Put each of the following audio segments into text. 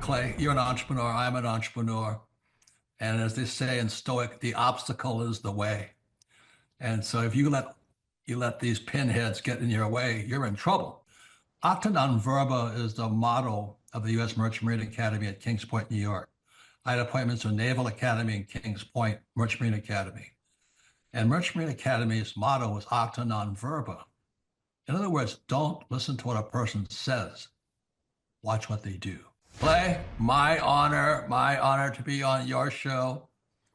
Clay, you're an entrepreneur. I'm an entrepreneur. And as they say in Stoic, the obstacle is the way. And so if you let these pinheads get in your way, you're in trouble. Acta non verba is the motto of the U.S. Merchant Marine Academy at Kings Point, New York. I had appointments to Naval Academy and Kings Point Merchant Marine Academy. And Merchant Marine Academy's motto was acta non verba. In other words, don't listen to what a person says. Watch what they do. Clay, my honor to be on your show.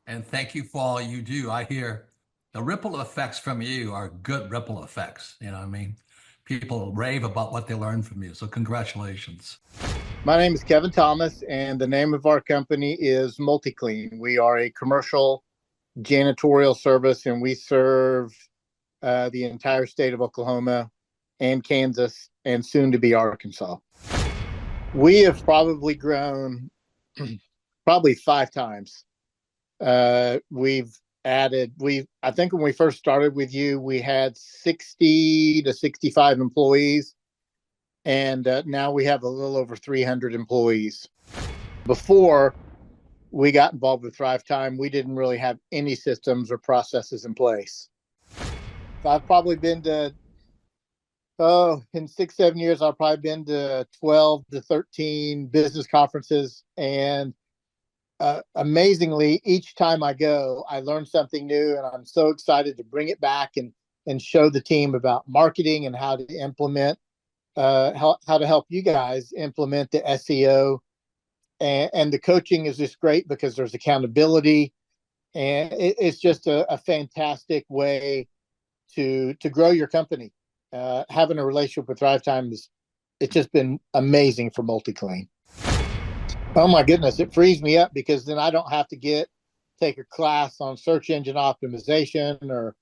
And thank you for all you do. I hear the ripple effects from you are good ripple effects. You know what I mean? People rave about what they learn from you. So congratulations. My name is Kevin Thomas, and the name of our company is MultiClean. We are a commercial janitorial service, and we serve the entire state of Oklahoma and Kansas and soon to be Arkansas. We have probably grown probably 5 times. We've added, I think when we first started with you, we had 60 to 65 employees. And now we have a little over 300 employees. Before we got involved with Thrive Time, we didn't really have any systems or processes in place. I've probably been to, in 6-7 years, I've probably been to 12 to 13 business conferences. And amazingly, each time I go, I learn something new, and I'm so excited to bring it back and show the team about marketing and how to implement, how to help you guys implement the SEO. And the coaching is just great because there's accountability, and it's just a fantastic way to grow your company. Having a relationship with Thrive Time it's just been amazing for MultiClean. Oh my goodness, it frees me up because then I don't have to take a class on search engine optimization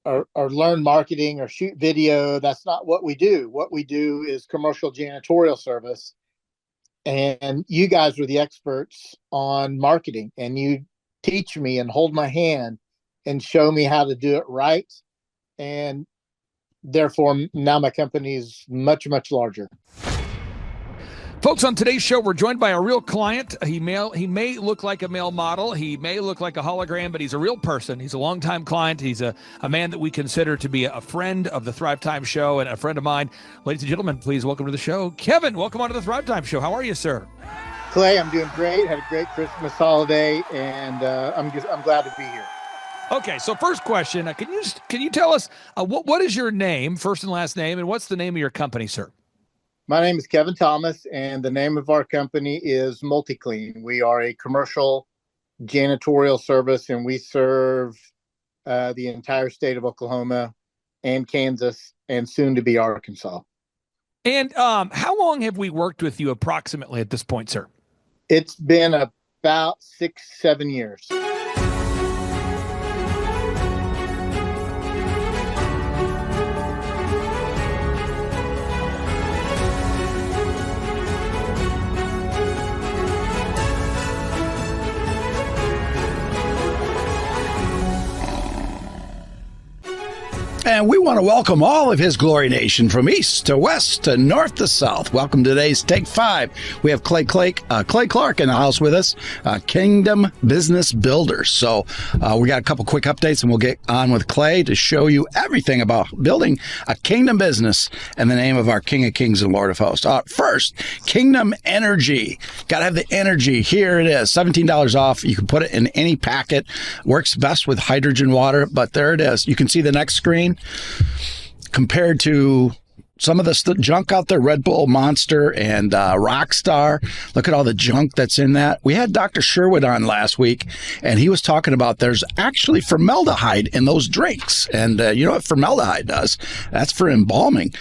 or learn marketing or shoot video. That's not what we do. What we do is commercial janitorial service. And you guys are the experts on marketing, and you teach me and hold my hand and show me how to do it right. And therefore, now my company is much, much larger. Folks, on today's show, we're joined by a real client. He may look like a male model. He may look like a hologram, but he's a real person. He's a longtime client. He's a man that we consider to be a friend of the Thrive Time Show and a friend of mine. Ladies and gentlemen, please welcome to the show, Kevin. Welcome onto the Thrive Time Show. How are you, sir? Clay, I'm doing great. Had a great Christmas holiday, and I'm glad to be here. Okay, so first question, can you tell us what is your name, first and last name, and what's the name of your company, sir? My name is Kevin Thomas, and the name of our company is MultiClean. We are a commercial janitorial service, and we serve the entire state of Oklahoma and Kansas and soon to be Arkansas. And how long have we worked with you approximately at this point, sir? It's been about 6-7 years. And we want to welcome all of His Glory Nation from east to west to north to south. Welcome to today's Take 5. We have Clay Clark in the house with us, Kingdom Business Builders. So we got a couple quick updates, and we'll get on with Clay to show you everything about building a kingdom business and the name of our King of Kings and Lord of Hosts. First, Kingdom Energy. Got to have the energy. Here it is, $17 off. You can put it in any packet. Works best with hydrogen water, but there it is. You can see the next screen. Compared to some of the junk out there, Red Bull, Monster, and Rockstar. Look at all the junk that's in that. We had Dr. Sherwood on last week, and he was talking about there's actually formaldehyde in those drinks. And you know what formaldehyde does? That's for embalming.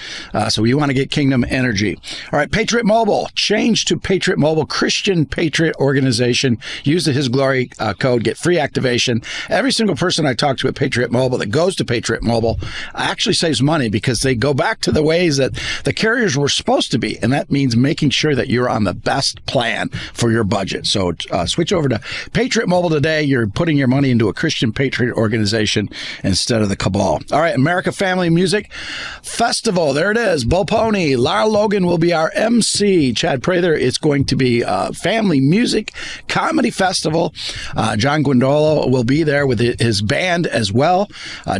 So you want to get Kingdom Energy. All right, Patriot Mobile. Change to Patriot Mobile, Christian Patriot Organization. Use the His Glory code, get free activation. Every single person I talk to at Patriot Mobile that goes to Patriot Mobile actually saves money because they go back to the ways ways that the carriers were supposed to be. And that means making sure that you're on the best plan for your budget. So switch over to Patriot Mobile today. You're putting your money into a Christian Patriot organization instead of the cabal. All right, America Family Music Festival. There it is. Bo Pony. Lara Logan will be our MC. Chad Prather. It's going to be a family music comedy festival. John Guindolo will be there with his band as well.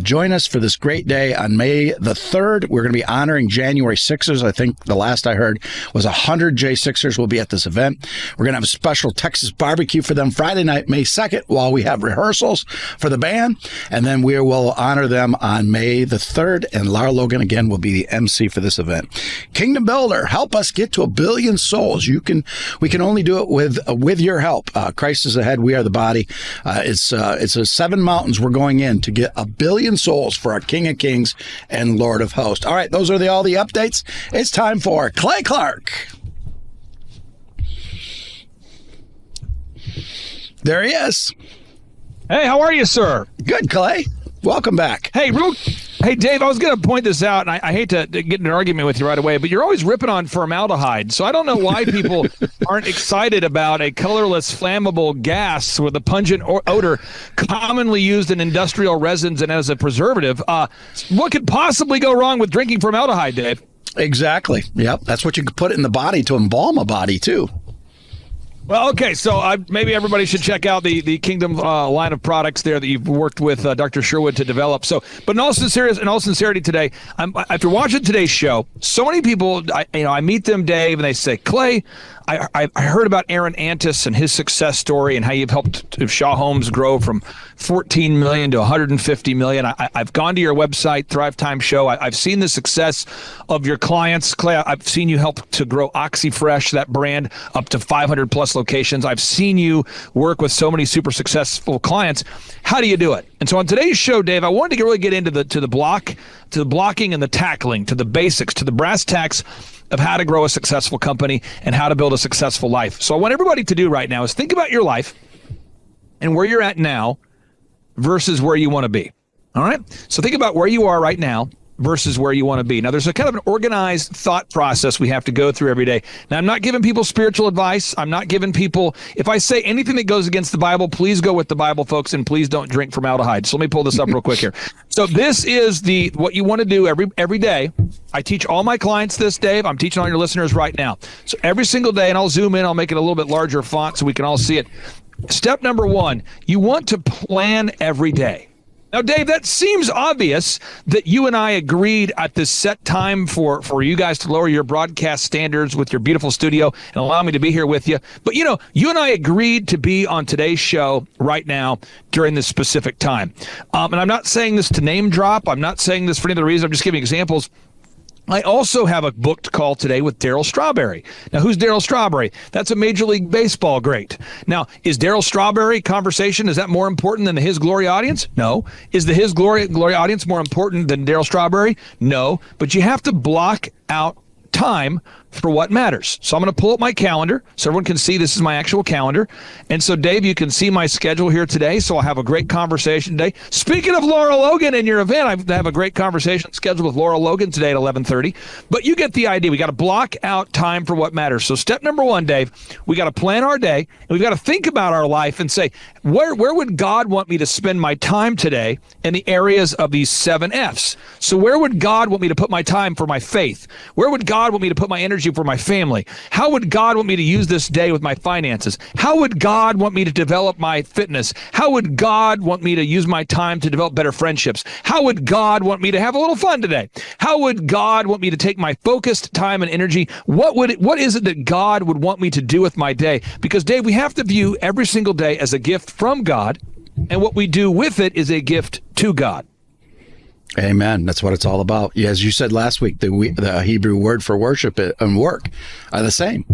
Join us for this great day on May the 3rd. We're going to be honoring January Sixers. I think the last I heard was 100 J6ers will be at this event. We're going to have a special Texas barbecue for them Friday night, May 2nd, while we have rehearsals for the band. And then we will honor them on May the 3rd. And Lara Logan, again, will be the MC for this event. Kingdom Builder, help us get to 1 billion souls. We can only do it with your help. Christ is the head, we are the body. It's a 7 mountains we're going in to get 1 billion souls for our King of Kings and Lord of Hosts. All right, those are all the updates. It's time for Clay Clark. There he is. Hey, how are you, sir? Good, Clay. Welcome back. Hey, Dave, I was going to point this out, and I hate to get in an argument with you right away, but you're always ripping on formaldehyde. So I don't know why people aren't excited about a colorless, flammable gas with a pungent odor commonly used in industrial resins and as a preservative. What could possibly go wrong with drinking formaldehyde, Dave? Exactly. Yep. That's what you could put in the body to embalm a body, too. Well, okay, so maybe everybody should check out the Kingdom line of products there that you've worked with Dr. Sherwood to develop. So, but in all sincerity today, after watching today's show, so many people, I meet them, Dave, and they say, Clay, I heard about Aaron Antis and his success story and how you've helped Shaw Homes grow from 14 million to 150 million. I've gone to your website, Thrive Time Show. I've seen the success of your clients. Clay, I've seen you help to grow OxyFresh, that brand, up to 500 plus locations. I've seen you work with so many super successful clients. How do you do it? And so on today's show, Dave, I wanted to really get into the blocking and the tackling, to the basics, to the brass tacks of how to grow a successful company and how to build a successful life. So I want everybody to do right now is think about your life and where you're at now versus where you want to be. All right? So think about where you are right now versus where you want to be. Now, there's a kind of an organized thought process we have to go through every day. Now, I'm not giving people spiritual advice. I'm not giving people, if I say anything that goes against the Bible, please go with the Bible, folks, and please don't drink formaldehyde. So let me pull this up real quick here. So this is what you want to do every day. I teach all my clients this, Dave. I'm teaching all your listeners right now. So every single day, and I'll zoom in, I'll make it a little bit larger font so we can all see it. Step number 1, you want to plan every day. Now, Dave, that seems obvious that you and I agreed at this set time for you guys to lower your broadcast standards with your beautiful studio and allow me to be here with you. But, you and I agreed to be on today's show right now during this specific time. And I'm not saying this to name drop. I'm not saying this for any other reason. I'm just giving examples. I also have a booked call today with Darryl Strawberry. Now, who's Darryl Strawberry? That's a Major League Baseball great. Now, is Darryl Strawberry conversation, is that more important than the His Glory audience? No. Is the His Glory audience more important than Darryl Strawberry? No. But you have to block out time for what matters. So I'm going to pull up my calendar so everyone can see this is my actual calendar. And so, Dave, you can see my schedule here today. So I'll have a great conversation today. Speaking of Lara Logan and your event, I have a great conversation scheduled with Lara Logan today at 11:30. But you get the idea. We got to block out time for what matters. So step number 1, Dave, we got to plan our day and we've got to think about our life and say, where would God want me to spend my time today in the areas of these 7 F's? So where would God want me to put my time for my faith? Where would God want me to put my energy for my family? How would God want me to use this day with my finances? How would God want me to develop my fitness? How would God want me to use my time to develop better friendships? How would God want me to have a little fun today? How would God want me to take my focused time and energy? What is it that God would want me to do with my day? Because, Dave, we have to view every single day as a gift from God, and what we do with it is a gift to God. Amen. That's what it's all about. Yeah, as you said last week, the Hebrew word for worship and work are the same.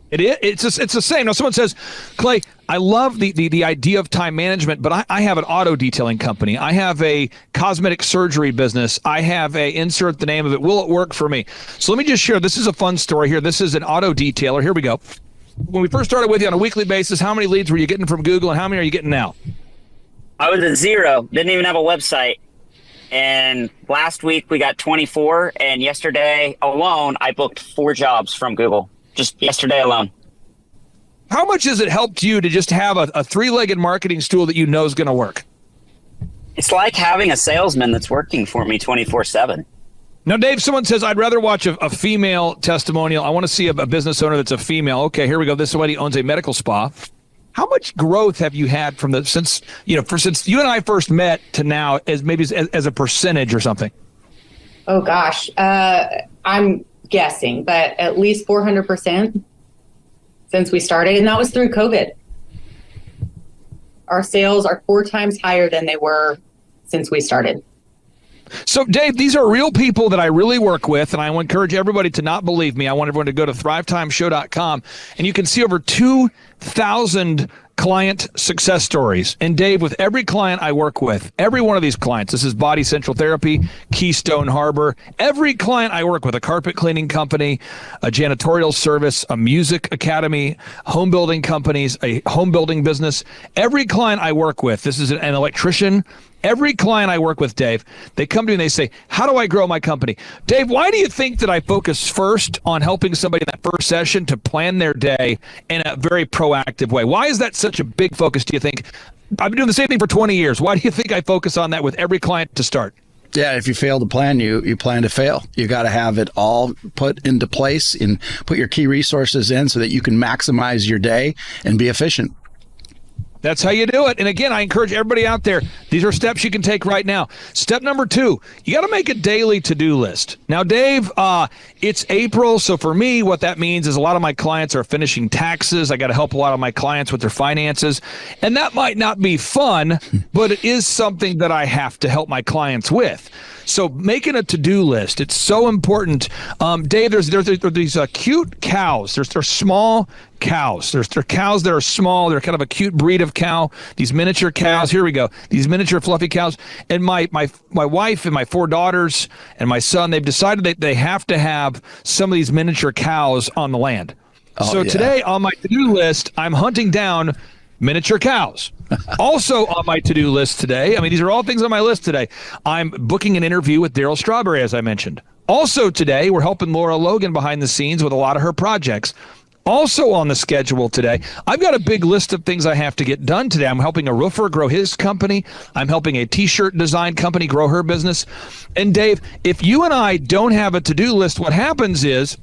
It's the same. Now, someone says, Clay, I love the idea of time management, but I have an auto detailing company. I have a cosmetic surgery business. I have insert the name of it. Will it work for me? So let me just share. This is a fun story here. This is an auto detailer. Here we go. When we first started with you on a weekly basis, how many leads were you getting from Google and how many are you getting now? I was at 0. Didn't even have a website. And last week we got 24. And yesterday alone, I booked 4 jobs from Google. Just yesterday alone. How much has it helped you to just have a three-legged marketing stool that you know is going to work? It's like having a salesman that's working for me 24/7. Now, Dave, someone says, I'd rather watch a female testimonial. I want to see a business owner that's a female. Okay, here we go. This is somebody who owns a medical spa. How much growth have you had from since you and I first met to now, as a percentage or something? Oh gosh, I'm guessing, but at least 400% since we started, and that was through COVID. Our sales are 4 times higher than they were since we started. So, Dave, these are real people that I really work with, and I encourage everybody to not believe me. I want everyone to go to thrivetimeshow.com, and you can see over 2,000 client success stories. And Dave, with every client I work with, every one of these clients, this is Body Central Therapy, Keystone Harbor, every client I work with, a carpet cleaning company, a janitorial service, a music academy, home building companies, a home building business, every client I work with, this is an electrician. Every client I work with, Dave, they come to me and they say, how do I grow my company? Dave, why do you think that I focus first on helping somebody in that first session to plan their day in a very proactive way? Why is that such a big focus, do you think? I've been doing the same thing for 20 years. Why do you think I focus on that with every client to start? Yeah, if you fail to plan, you plan to fail. You got to have it all put into place and put your key resources in so that you can maximize your day and be efficient. That's how you do it. And again, I encourage everybody out there, these are steps you can take right now. Step number 2, you got to make a daily to-do list. Now, Dave, it's April. So for me, what that means is a lot of my clients are finishing taxes. I got to help a lot of my clients with their finances. And that might not be fun, but it is something that I have to help my clients with. So making a to-do list, it's so important. Dave, there's these cute cows. They're small cows. They're cows that are small. They're kind of a cute breed of cow. These miniature cows. Here we go. These miniature fluffy cows. And my wife and my 4 daughters and my son, they've decided that they have to have some of these miniature cows on the land. Today on my to-do list, I'm hunting down miniature cows. Also on my to-do list today, these are all things on my list today, I'm booking an interview with Daryl Strawberry, as I mentioned. Also today, we're helping Laura Logan behind the scenes with a lot of her projects. Also on the schedule today, I've got a big list of things I have to get done today. I'm helping a roofer grow his company. I'm helping a t-shirt design company grow her business. And Dave, if you and I don't have a to-do list, what happens is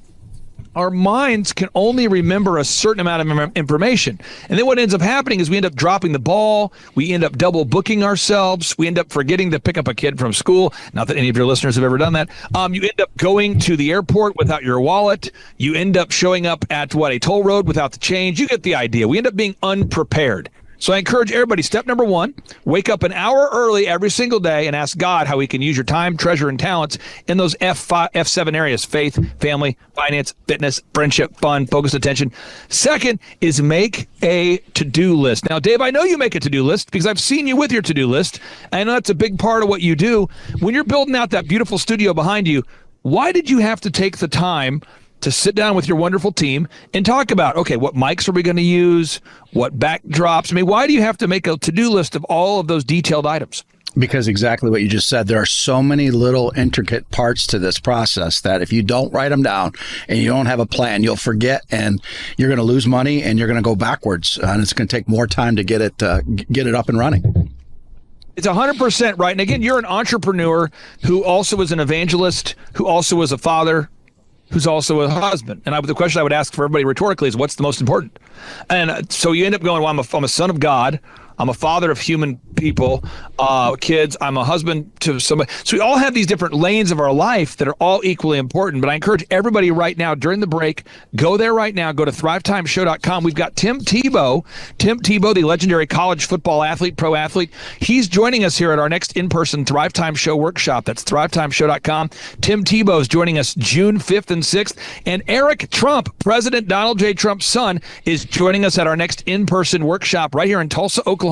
our minds can only remember a certain amount of information. And then what ends up happening is we end up dropping the ball. We end up double booking ourselves. We end up forgetting to pick up a kid from school. Not that any of your listeners have ever done that. You end up going to the airport without your wallet. You end up showing up at a toll road without the change. You get the idea. We end up being unprepared. So I encourage everybody, step number 1, wake up an hour early every single day and ask God how he can use your time, treasure, and talents in those F7 areas: faith, family, finance, fitness, friendship, fun, focused attention. Second is make a to-do list. Now, Dave, I know you make a to-do list because I've seen you with your to-do list. I know that's a big part of what you do. When you're building out that beautiful studio behind you, why did you have to take the time to sit down with your wonderful team and talk about, okay, what mics are we going to use? What backdrops? Why do you have to make a to-do list of all of those detailed items? Because exactly what you just said, there are so many little intricate parts to this process that if you don't write them down and you don't have a plan, you'll forget and you're going to lose money and you're going to go backwards. And it's going to take more time to get it up and running. It's 100% right. And again, you're an entrepreneur who also is an evangelist, who also is a father, who's also a husband. And the question I would ask for everybody rhetorically is, what's the most important? And so you end up going, well, I'm a son of God. I'm a father of human people, kids. I'm a husband to somebody. So we all have these different lanes of our life that are all equally important. But I encourage everybody right now during the break, go there right now. Go to thrivetimeshow.com. We've got Tim Tebow, the legendary college football athlete, pro athlete. He's joining us here at our next in-person Thrive Time Show workshop. That's thrivetimeshow.com. Tim Tebow is joining us June 5th and 6th. And Eric Trump, President Donald J. Trump's son, is joining us at our next in-person workshop right here in Tulsa, Oklahoma.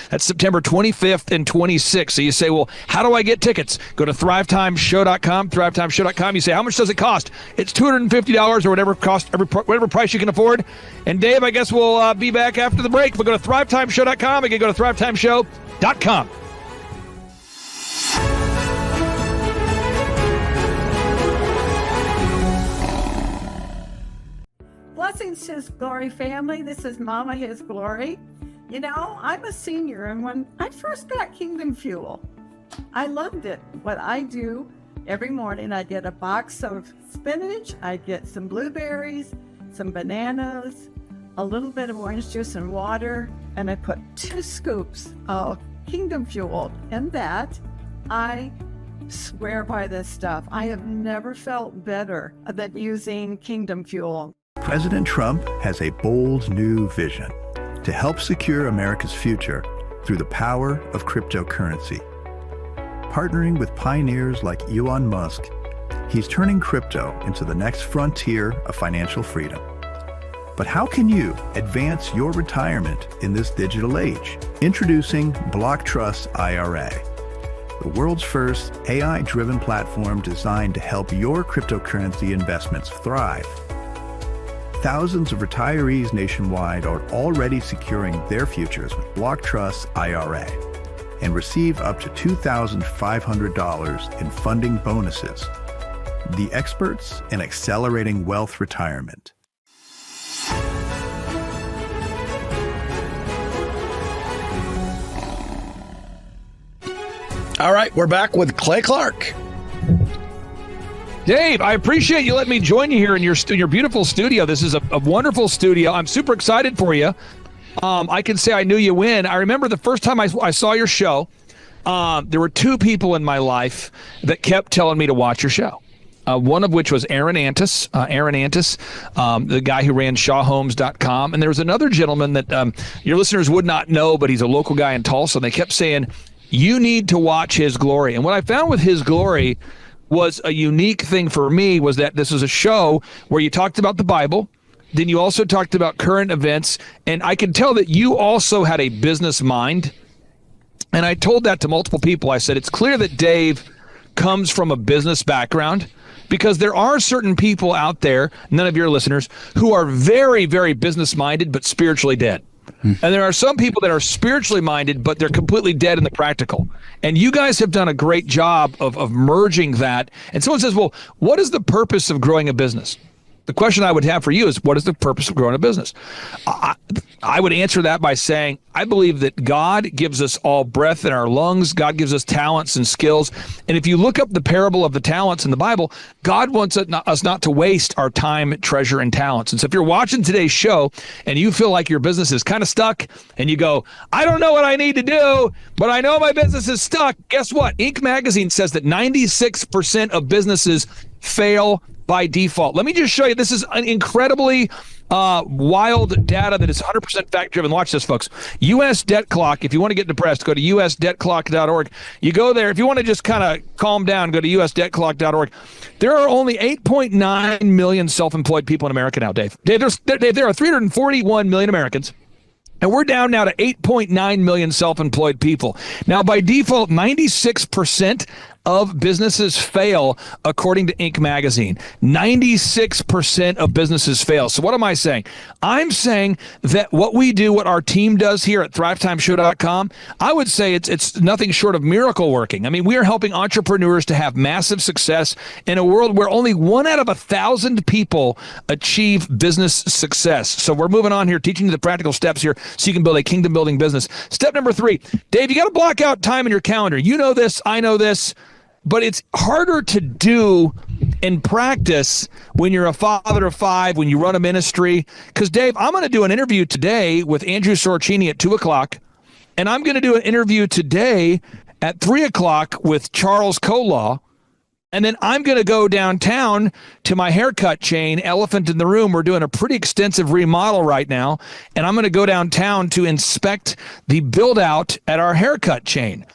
That's September 25th and 26th. So you say, well, how do I get tickets? Go to thrivetimeshow.com, thrivetimeshow.com. You say, how much does it cost? It's $250 or whatever price you can afford. And Dave, I guess we'll be back after the break. We'll go to thrivetimeshow.com. Again, go to thrivetimeshow.com. Blessings, His Glory family. This is Mama His Glory. You know, I'm a senior, and when I first got Kingdom Fuel, I loved it. What I do every morning, I get a box of spinach, I get some blueberries, some bananas, a little bit of orange juice and water, and I put 2 scoops of Kingdom Fuel in that. I swear by this stuff. I have never felt better than using Kingdom Fuel. President Trump has a bold new vision to help secure America's future through the power of cryptocurrency. Partnering with pioneers like Elon Musk, he's turning crypto into the next frontier of financial freedom. But how can you advance your retirement in this digital age? Introducing Block Trust IRA, the world's first AI-driven platform designed to help your cryptocurrency investments thrive. Thousands of retirees nationwide are already securing their futures with Block Trust IRA and receive up to $2,500 in funding bonuses. The experts in accelerating wealth retirement. All right, we're back with Clay Clark. Dave, I appreciate you letting me join you here in your beautiful studio. This is a wonderful studio. I'm super excited for you. I can say I knew you when. I remember the first time I saw your show, there were 2 people in my life that kept telling me to watch your show. One of which was Aaron Antis, the guy who ran ShawHomes.com. And there was another gentleman that your listeners would not know, but he's a local guy in Tulsa. And they kept saying, you need to watch His Glory. And what I found with His Glory was a unique thing for me was that this was a show where you talked about the Bible. Then you also talked about current events. And I could tell that you also had a business mind. And I told that to multiple people. I said, it's clear that Dave comes from a business background, because there are certain people out there, none of your listeners, who are very, very business minded, but spiritually dead. And there are some people that are spiritually minded, but they're completely dead in the practical. And you guys have done a great job of merging that. And someone says, well, what is the purpose of growing a business? The question I would have for you is, what is the purpose of growing a business? I would answer that by saying, I believe that God gives us all breath in our lungs. God gives us talents and skills. And if you look up the parable of the talents in the Bible, God wants us not to waste our time, treasure, and talents. And so if you're watching today's show and you feel like your business is kind of stuck and you go, I don't know what I need to do, but I know my business is stuck. Guess what? Inc. magazine says that 96% of businesses fail by default. Let me just show you. This is an incredibly wild data that is 100% fact-driven. Watch this, folks. U.S. Debt Clock. If you want to get depressed, go to usdebtclock.org. You go there. If you want to just kind of calm down, go to usdebtclock.org. There are only 8.9 million self-employed people in America now, Dave. There are 341 million Americans. And we're down now to 8.9 million self-employed people. Now, by default, 96% of businesses fail, according to Inc. magazine. 96% of businesses fail. So what am I saying? I'm saying that what we do, what our team does here at ThriveTimeShow.com, I would say it's nothing short of miracle working. I mean, we are helping entrepreneurs to have massive success in a world where only 1 out of 1,000 people achieve business success. So we're moving on here, teaching you the practical steps here so you can build a kingdom building business. Step number 3, Dave, you got to block out time in your calendar. You know this, I know this. But it's harder to do in practice when you're a father of 5, when you run a ministry. Because, Dave, I'm going to do an interview today with Andrew Sorcini at 2 o'clock. And I'm going to do an interview today at 3 o'clock with Charles Kolaw. And then I'm going to go downtown to my haircut chain, Elephant in the Room. We're doing a pretty extensive remodel right now. And I'm going to go downtown to inspect the build out at our haircut chain.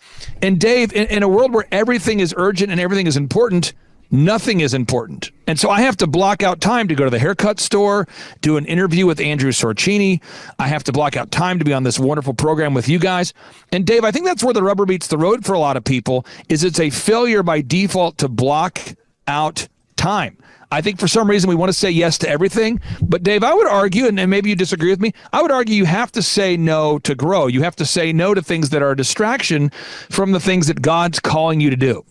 And Dave, in a world where everything is urgent and everything is important, nothing is important. And so I have to block out time to go to the haircut store, do an interview with Andrew Sorcini. I have to block out time to be on this wonderful program with you guys. And Dave, I think that's where the rubber meets the road for a lot of people, is it's a failure by default to block out time. I think for some reason we want to say yes to everything. But Dave, I would argue, and maybe you disagree with me, I would argue you have to say no to grow. You have to say no to things that are a distraction from the things that God's calling you to do.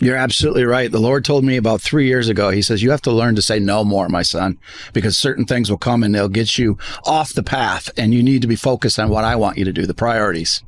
You're absolutely right. The Lord told me about 3 years ago, he says, you have to learn to say no more, my son, because certain things will come and they'll get you off the path, and you need to be focused on what I want you to do, the priorities.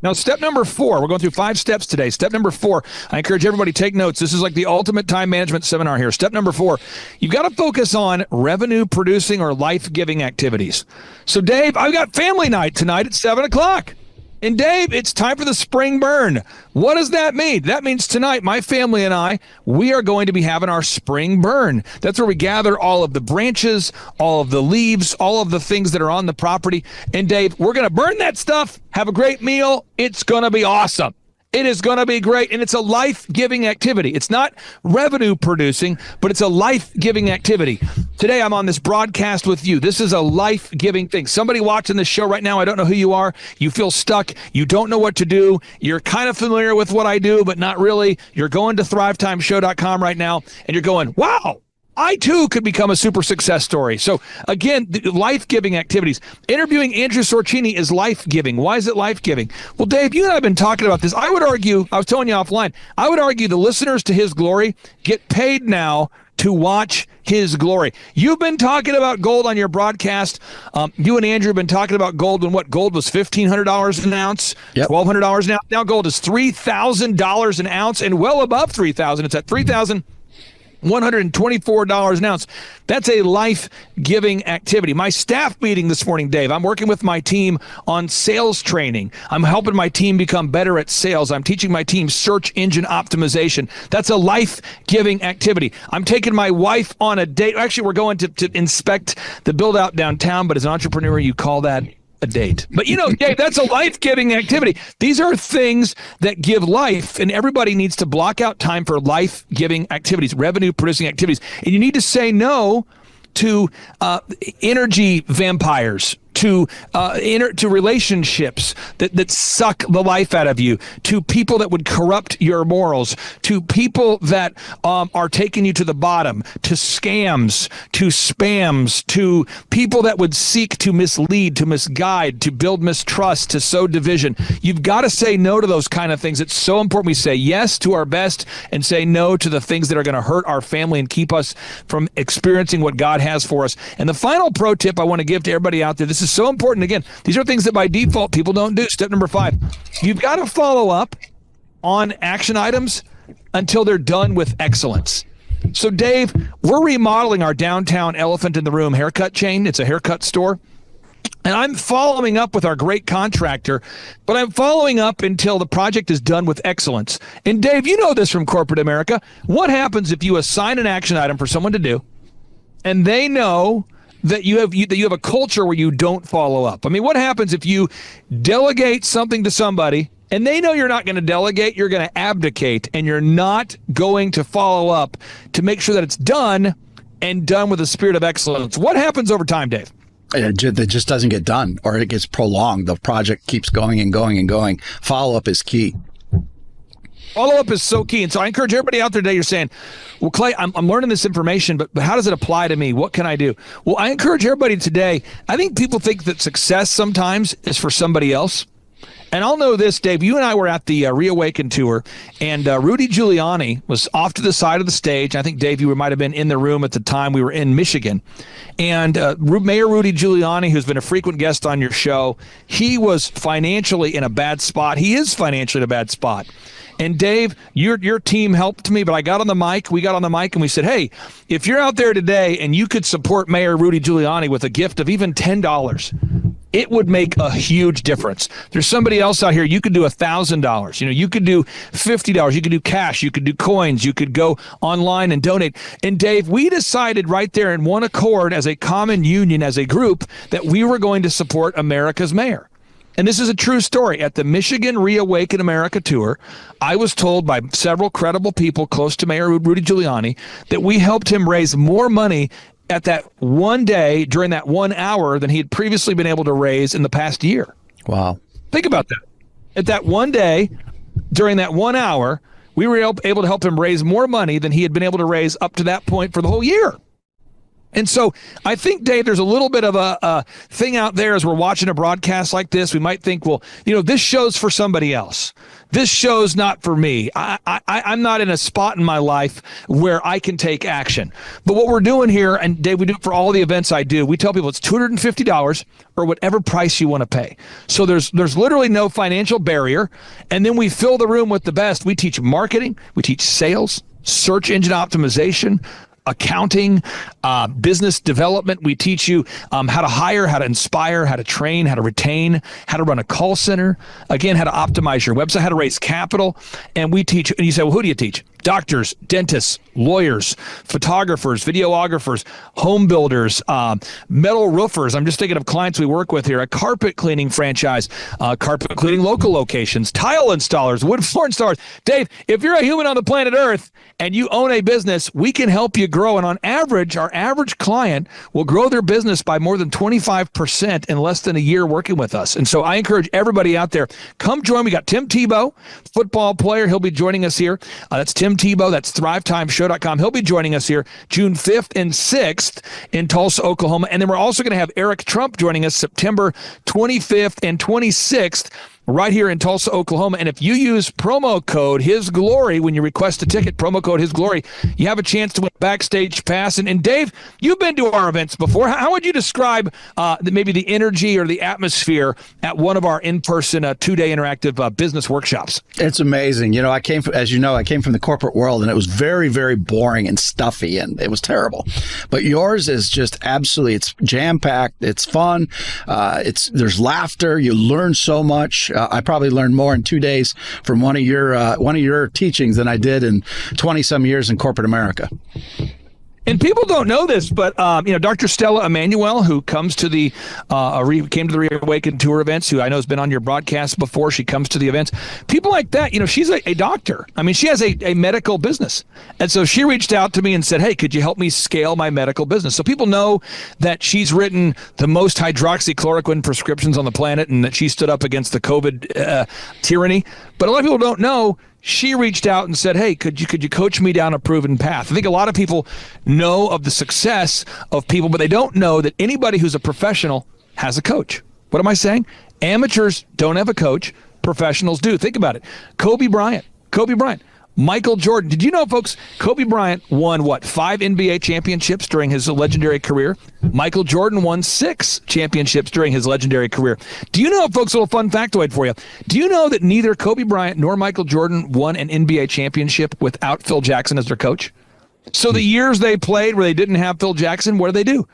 Now, step number 4, we're going through 5 steps today. Step number 4, I encourage everybody to take notes. This is like the ultimate time management seminar here. Step number 4, you've got to focus on revenue producing or life-giving activities. So, Dave, I've got family night tonight at 7 o'clock. And Dave, it's time for the spring burn. What does that mean? That means tonight, my family and I, we are going to be having our spring burn. That's where we gather all of the branches, all of the leaves, all of the things that are on the property. And Dave, we're going to burn that stuff, have a great meal. It's going to be awesome. It is going to be great, and it's a life-giving activity. It's not revenue-producing, but it's a life-giving activity. Today, I'm on this broadcast with you. This is a life-giving thing. Somebody watching this show right now, I don't know who you are. You feel stuck. You don't know what to do. You're kind of familiar with what I do, but not really. You're going to thrivetimeshow.com right now, and you're going, wow, I, too, could become a super success story. So, again, life-giving activities. Interviewing Andrew Sorcini is life-giving. Why is it life-giving? Well, Dave, you and I have been talking about this. I would argue, I was telling you offline, I would argue the listeners to His Glory get paid now to watch His glory. You've been talking about gold on your broadcast. You and Andrew have been talking about gold when what? Gold was $1,500 an ounce, Yep. $1,200 an ounce. Now gold is $3,000 an ounce and well above $3,000. It's at $3,124 an ounce. That's a life-giving activity. My staff meeting this morning, Dave, I'm working with my team on sales training. I'm helping my team become better at sales. I'm teaching my team search engine optimization. That's a life-giving activity. I'm taking my wife on a date. Actually, we're going to inspect the build-out downtown, but as an entrepreneur, you call that a date. But you know, Dave, that's a life-giving activity. These are things that give life, and everybody needs to block out time for life-giving activities, revenue-producing activities. And you need to say no to energy vampires, to relationships that suck the life out of you, to people that would corrupt your morals, to people that are taking you to the bottom, to scams, to spams, to people that would seek to mislead, to misguide, to build mistrust, to sow division. You've got to say no to those kind of things. It's so important we say yes to our best and say no to the things that are going to hurt our family and keep us from experiencing what God has for us. And the final pro tip I want to give to everybody out there, this is so important. Again, these are things that by default people don't do. Step number 5, you've got to follow up on action items until they're done with excellence. So Dave, we're remodeling our downtown Elephant in the Room haircut chain. It's a haircut store. And I'm following up with our great contractor, but I'm following up until the project is done with excellence. And Dave, you know this from corporate America. What happens if you assign an action item for someone to do, and they know that you have a culture where you don't follow up? I mean, what happens if you delegate something to somebody and they know you're not going to delegate, you're going to abdicate, and you're not going to follow up to make sure that it's done and done with a spirit of excellence? What happens over time, Dave? It just doesn't get done, or it gets prolonged. The project keeps going and going and going. Follow-up is key. Follow-up is so key. And so I encourage everybody out there today, you're saying, well, Clay, I'm learning this information, but how does it apply to me? What can I do? Well, I encourage everybody today. I think people think that success sometimes is for somebody else. And I'll know this, Dave, you and I were at the Reawaken tour, and Rudy Giuliani was off to the side of the stage. I think, Dave, you might have been in the room at the time. We were in Michigan. And Mayor Rudy Giuliani, who's been a frequent guest on your show, he was financially in a bad spot. He is financially in a bad spot. And Dave, your team helped me, but I got on the mic. We got on the mic and we said, hey, if you're out there today and you could support Mayor Rudy Giuliani with a gift of even $10, it would make a huge difference. There's somebody else out here, you could do $1,000. You know, you could do $50. You could do cash. You could do coins. You could go online and donate. And Dave, we decided right there in one accord as a common union, as a group, that we were going to support America's mayor. And this is a true story. At the Michigan Reawaken America tour, I was told by several credible people close to Mayor Rudy Giuliani that we helped him raise more money at that one day during that 1 hour than he had previously been able to raise in the past year. Wow. Think about that. At that one day, during that 1 hour, we were able to help him raise more money than he had been able to raise up to that point for the whole year. And so I think, Dave, there's a little bit of a thing out there as we're watching a broadcast like this. We might think, well, this show's for somebody else. This show's not for me. I'm not in a spot in my life where I can take action. But what we're doing here, and Dave, we do it for all the events I do, we tell people it's $250 or whatever price you want to pay. So there's literally no financial barrier. And then we fill the room with the best. We teach marketing. We teach sales, search engine optimization, accounting, business development. We teach you how to hire, how to inspire, how to train, how to retain, how to run a call center, again, how to optimize your website, how to raise capital. And we teach, and you say, well, who do you teach? Doctors, dentists, lawyers, photographers, videographers, home builders, metal roofers. I'm just thinking of clients we work with here, a carpet cleaning franchise, carpet cleaning local locations, tile installers, wood floor installers. Dave, if you're a human on the planet Earth and you own a business, we can help you grow. And on average, our average client will grow their business by more than 25% in less than a year working with us. And so I encourage everybody out there, come join. We got Tim Tebow, football player. He'll be joining us here. That's Tim Tebow. That's thrivetimeshow.com. He'll be joining us here June 5th and 6th in Tulsa, Oklahoma. And then we're also going to have Eric Trump joining us September 25th and 26th right here in Tulsa, Oklahoma. And if you use promo code His Glory when you request a ticket, promo code His Glory, you have a chance to win a backstage pass. And Dave, you've been to our events before. How would you describe maybe the energy or the atmosphere at one of our in-person 2-day interactive business workshops? It's amazing. I came from the corporate world, and it was very, very boring and stuffy, and it was terrible. But yours is just absolutely, it's jam-packed. It's fun. There's laughter. You learn so much. I probably learned more in 2 days from one of your teachings than I did in 20 some years in corporate America. And people don't know this, but Dr. Stella Emanuel, who comes to came to the Reawaken Tour events, who I know has been on your broadcast before. She comes to the events. People like that, she's a doctor. I mean, she has a medical business, and so she reached out to me and said, "Hey, could you help me scale my medical business?" So people know that she's written the most hydroxychloroquine prescriptions on the planet, and that she stood up against the COVID tyranny. But a lot of people don't know. She reached out and said, "Hey, could you coach me down a proven path?" I think a lot of people know of the success of people, but they don't know that anybody who's a professional has a coach. What am I saying? Amateurs don't have a coach. Professionals do. Think about it. Kobe Bryant, Michael Jordan. Did you know, folks, Kobe Bryant won, 5 NBA championships during his legendary career? Michael Jordan won 6 championships during his legendary career. Do you know, folks, a little fun factoid for you. Do you know that neither Kobe Bryant nor Michael Jordan won an NBA championship without Phil Jackson as their coach? So the years they played where they didn't have Phil Jackson, what did they do?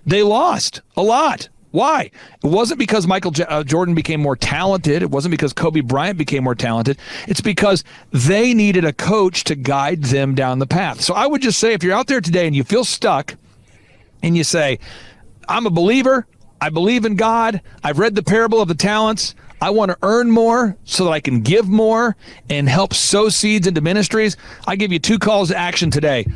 They lost a lot. Why? It wasn't because Michael Jordan became more talented. It wasn't because Kobe Bryant became more talented. It's because they needed a coach to guide them down the path. So I would just say, if you're out there today and you feel stuck and you say, I'm a believer, I believe in God, I've read the parable of the talents, I want to earn more so that I can give more and help sow seeds into ministries, I give you 2 calls to action today.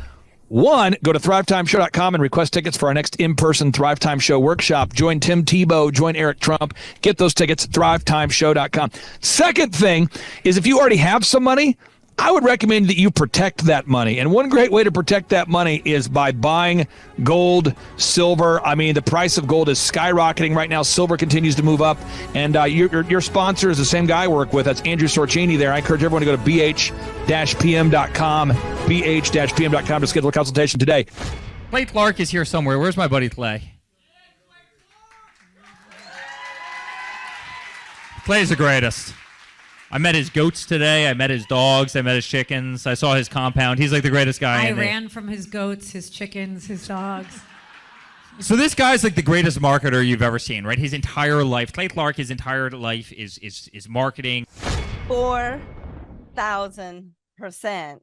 1, go to thrivetimeshow.com and request tickets for our next in-person Thrive Time Show workshop. Join Tim Tebow, join Eric Trump. Get those tickets, thrivetimeshow.com. Second thing is, if you already have some money, I would recommend that you protect that money. And one great way to protect that money is by buying gold, silver. I mean, the price of gold is skyrocketing right now. Silver continues to move up. And your sponsor is the same guy I work with. That's Andrew Sorcini there. I encourage everyone to go to bh-pm.com, bh-pm.com to schedule a consultation today. Clay Clark is here somewhere. Where's my buddy Clay? Clay's the greatest. I met his goats today. I met his dogs. I met his chickens. I saw his compound. He's like the greatest guy. I ran from his goats, his chickens, his dogs. So this guy's like the greatest marketer you've ever seen, right? His entire life, Clay Clark, his entire life is marketing. 4,000%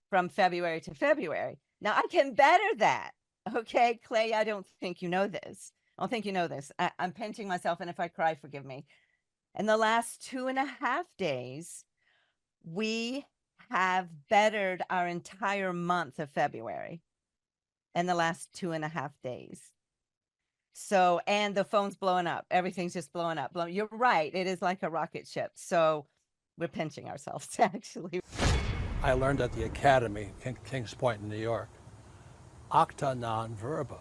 from February to February. Now I can better that. Okay, Clay, I don't think you know this. I don't think you know this. I'm pinching myself, and if I cry, forgive me. In the last 2.5 days, we have bettered our entire month of February in the last 2.5 days. So, and the phone's blowing up. Everything's just blowing up. You're right. It is like a rocket ship. So we're pinching ourselves, actually. I learned at the Academy, Kings Point in New York, acta non verba.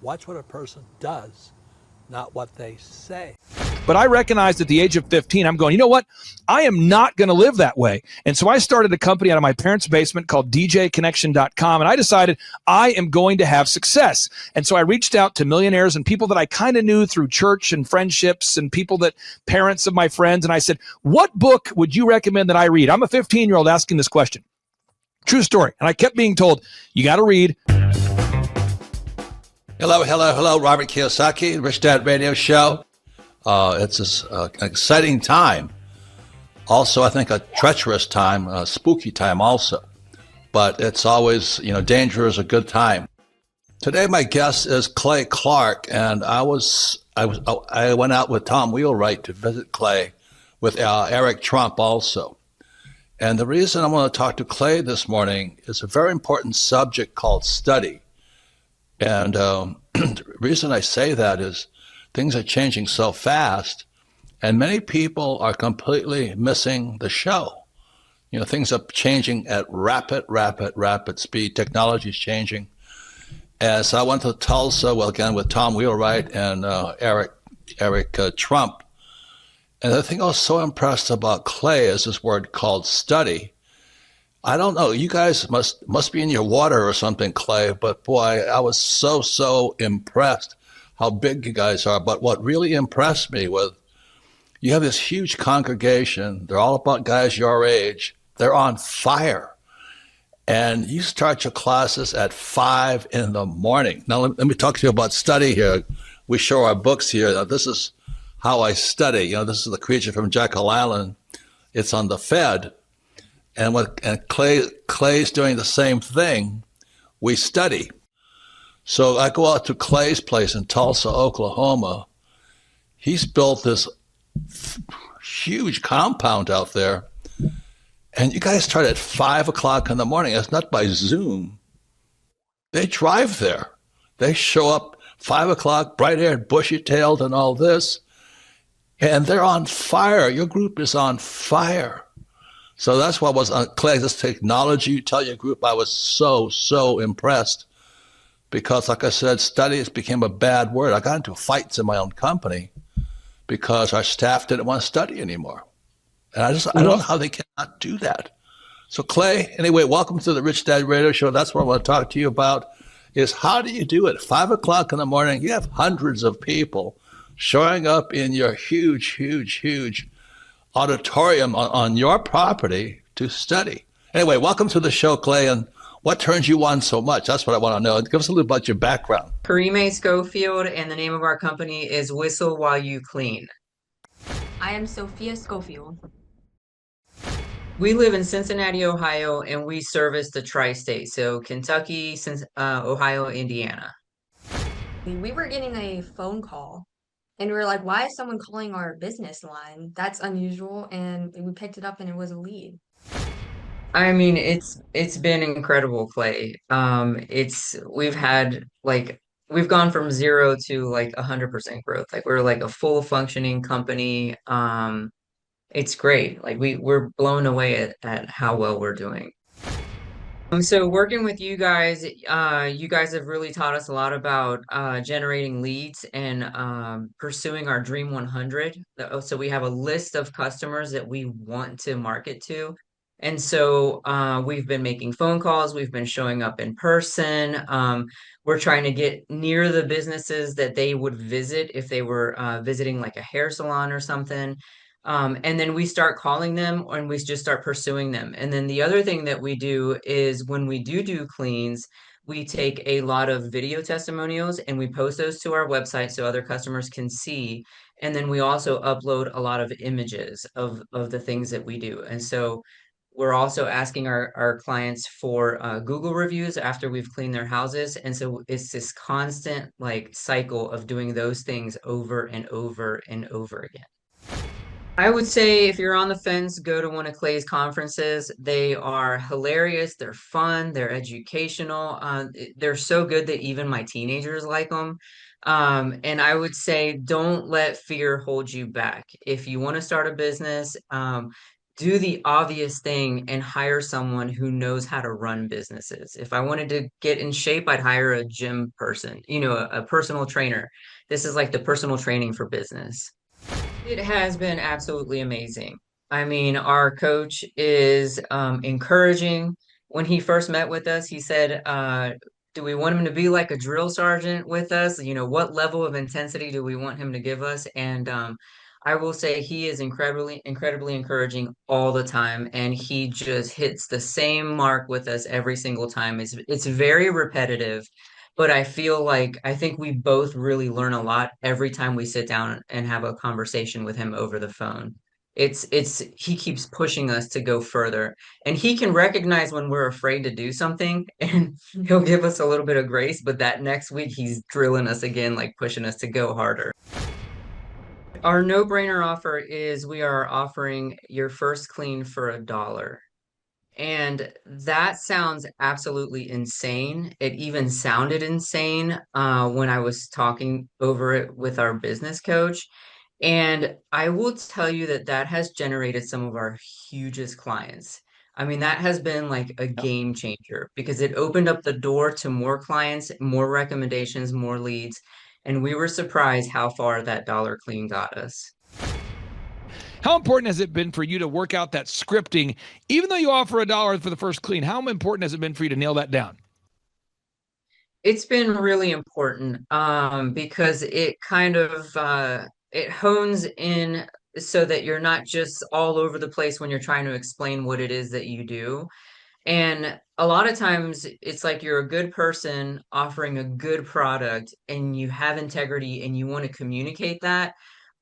Watch what a person does, not what they say. But I recognized at the age of 15, I'm going, you know what? I am not going to live that way. And so I started a company out of my parents' basement called djconnection.com. And I decided I am going to have success. And so I reached out to millionaires and people that I kind of knew through church and friendships and people that parents of my friends. And I said, what book would you recommend that I read? I'm a 15-year-old asking this question. True story. And I kept being told, you got to read. Hello, Robert Kiyosaki, Rich Dad Radio Show. It's an exciting time. Also, I think a treacherous time, a spooky time also. But it's always, danger is a good time. Today, my guest is Clay Clark, and I went out with Tom Wheelwright to visit Clay with Eric Trump also. And the reason I want to talk to Clay this morning is a very important subject called study. And the reason I say that is things are changing so fast, and many people are completely missing the show. Things are changing at rapid speed. Technology is changing. And so I went to Tulsa, again, with Tom Wheelwright and Eric Trump. And the thing I was so impressed about Clay is this word called study. I don't know, you guys must be in your water or something, Clay, but boy, I was so impressed how big you guys are. But what really impressed me was you have this huge congregation. They're all about guys your age. They're on fire. And you start your classes at 5 a.m. Now, let me talk to you about study here. We show our books here. Now, this is how I study. This is The Creature from Jekyll Island. It's on the Fed. And Clay's doing the same thing. We study. So I go out to Clay's place in Tulsa, Oklahoma. He's built this huge compound out there. And you guys start at 5 o'clock in the morning. It's not by Zoom. They drive there. They show up 5 o'clock, bright-haired, bushy-tailed and all this. And they're on fire. Your group is on fire. So that's what was on Clay, this technology. You tell your group, I was so impressed. Because, like I said, studies became a bad word. I got into fights in my own company because our staff didn't want to study anymore. And I don't know how they cannot do that. So, Clay, anyway, welcome to the Rich Dad Radio Show. That's what I want to talk to you about, is how do you do it? 5 o'clock in the morning, you have hundreds of people showing up in your huge auditorium on your property to study. Anyway, welcome to the show, Clay, and what turns you on so much? That's what I want to know. Give us a little about your background. Karime Schofield, and the name of our company is Whistle While You Clean. I am Sophia Schofield. We live in Cincinnati, Ohio, and we service the tri-state, so Kentucky, Ohio, Indiana. We were getting a phone call, and we were like, why is someone calling our business line? That's unusual, and we picked it up, and it was a lead. I mean, it's been incredible, Clay. We've gone from 0 to 100% growth. We're like a full functioning company. It's great. We're blown away at how well we're doing. So working with you guys have really taught us a lot about generating leads and pursuing our Dream 100. So we have a list of customers that we want to market to. And so we've been making phone calls, we've been showing up in person. We're trying to get near the businesses that they would visit if they were visiting like a hair salon or something. And then we start calling them and we just start pursuing them. And then the other thing that we do is when we do cleans, we take a lot of video testimonials and we post those to our website so other customers can see. And then we also upload a lot of images of the things that we do. And so we're also asking our clients for Google reviews after we've cleaned their houses. And so it's this constant cycle of doing those things over and over and over again. I would say if you're on the fence, go to one of Clay's conferences. They are hilarious. They're fun. They're educational. They're so good that even my teenagers like them. And I would say don't let fear hold you back. If you want to start a business, do the obvious thing and hire someone who knows how to run businesses. If I wanted to get in shape, I'd hire a gym person, a personal trainer. This is like the personal training for business. It has been absolutely amazing. I mean, our coach is encouraging. When he first met with us, he said, do we want him to be like a drill sergeant with us? What level of intensity do we want him to give us? And I will say he is incredibly, incredibly encouraging all the time, and he just hits the same mark with us every single time. It's very repetitive, but I think we both really learn a lot every time we sit down and have a conversation with him over the phone. He keeps pushing us to go further, and he can recognize when we're afraid to do something, and he'll give us a little bit of grace, but that next week he's drilling us again, like pushing us to go harder. Our no-brainer offer is we are offering your first clean for $1. And that sounds absolutely insane. It even sounded insane when I was talking over it with our business coach. And I will tell you that that has generated some of our hugest clients. I mean, that has been like a game changer because it opened up the door to more clients, more recommendations, more leads. And we were surprised how far that dollar clean got us. How important has it been for you to work out that scripting, even though you offer $1 for the first clean? How important has it been for you to nail that down? It's been really important because it kind of it hones in so that you're not just all over the place when you're trying to explain what it is that you do. And a lot of times it's like you're a good person offering a good product and you have integrity and you want to communicate that.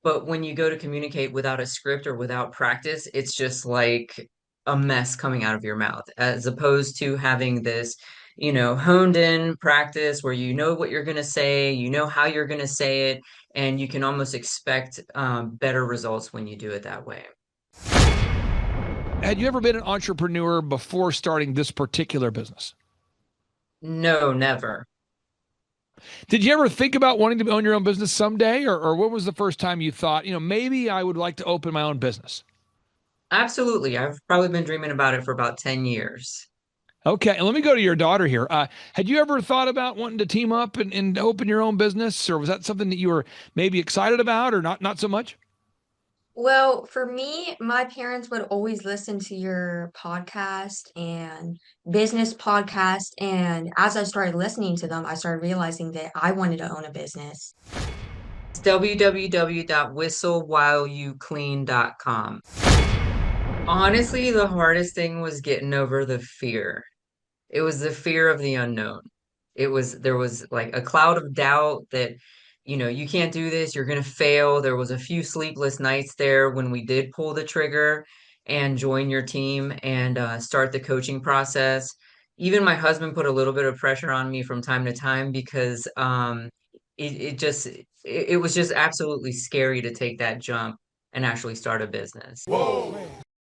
But when you go to communicate without a script or without practice, it's just like a mess coming out of your mouth, as opposed to having this, honed in practice where you know what you're going to say, you know how you're going to say it, and you can almost expect better results when you do it that way. Had you ever been an entrepreneur before starting this particular business? No, never. Did you ever think about wanting to own your own business someday? Or what was the first time you thought, maybe I would like to open my own business? Absolutely. I've probably been dreaming about it for about 10 years. Okay. And let me go to your daughter here. Had you ever thought about wanting to team up and open your own business? Or was that something that you were maybe excited about or not so much? Well, for me, my parents would always listen to your podcast and business podcast. And as I started listening to them, I started realizing that I wanted to own a business. It's www.whistlewhileyouclean.com. Honestly, the hardest thing was getting over the fear. It was the fear of the unknown. There was like a cloud of doubt that, you can't do this, you're going to fail. There was a few sleepless nights there when we did pull the trigger and join your team and start the coaching process. Even my husband put a little bit of pressure on me from time to time because it was just absolutely scary to take that jump and actually start a business. Whoa.